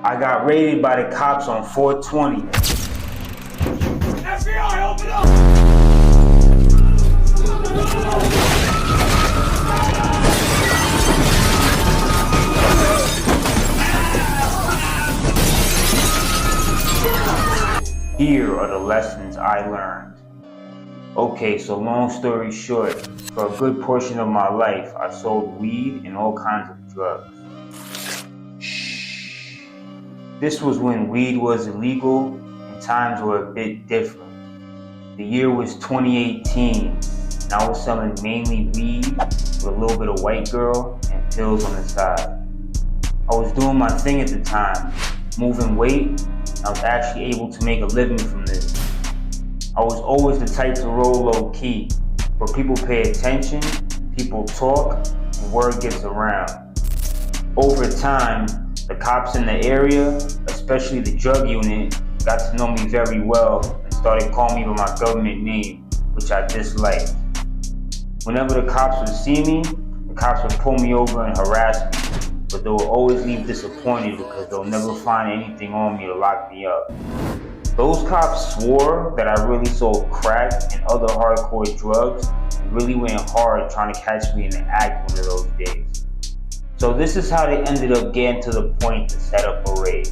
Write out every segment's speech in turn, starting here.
I got raided by the cops on 420. FBI, open up! Here are the lessons I learned. Okay, so long story short, for a good portion of my life, I sold weed and all kinds of drugs. Shh. This was when weed was illegal and times were a bit different. The year was 2018, and I was selling mainly weed with a little bit of white girl and pills on the side. I was doing my thing at the time, moving weight, and I was actually able to make a living from this. I was always the type to roll low key, where people pay attention, people talk, and word gets around. Over time, the cops in the area, especially the drug unit, got to know me very well and started calling me by my government name, which I disliked. Whenever the cops would see me, the cops would pull me over and harass me, but they will always leave disappointed because they'll never find anything on me to lock me up. Those cops swore that I really sold crack and other hardcore drugs and really went hard trying to catch me in the act one of those days. So this is how they ended up getting to the point to set up a raid.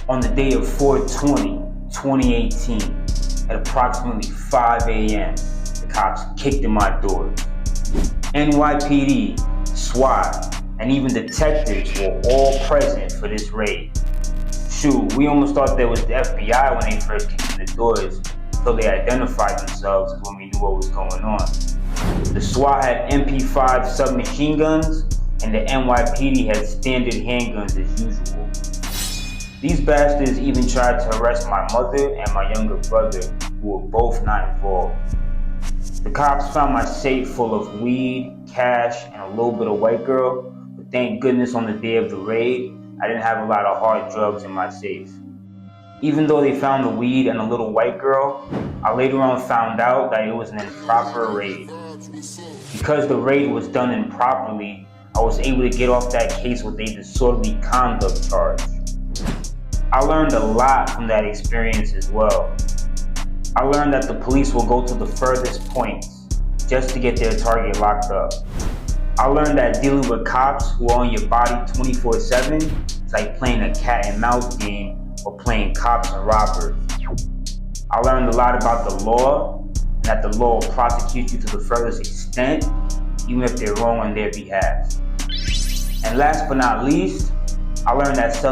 On the day of 4/20/2018, at approximately 5 a.m., the cops kicked in my door. NYPD, SWAT, and even detectives were all present for this raid. Shoot, we almost thought there was the FBI when they first kicked in the doors, until they identified themselves as when we knew what was going on. The SWAT had MP5 submachine guns, and the NYPD had standard handguns as usual. These bastards even tried to arrest my mother and my younger brother, who were both not involved. The cops found my safe full of weed, cash, and a little bit of white girl, but thank goodness on the day of the raid, I didn't have a lot of hard drugs in my safe. Even though they found the weed and a little white girl, I later on found out that it was an improper raid. Because the raid was done improperly, I was able to get off that case with a disorderly conduct charge. I learned a lot from that experience as well. I learned that the police will go to the furthest points just to get their target locked up. I learned that dealing with cops who are on your body 24/7 is like playing a cat and mouse game or playing cops and robbers. I learned a lot about the law and that the law will prosecute you to the furthest extent, even if they're wrong on their behalf. And last but not least, I learned that selling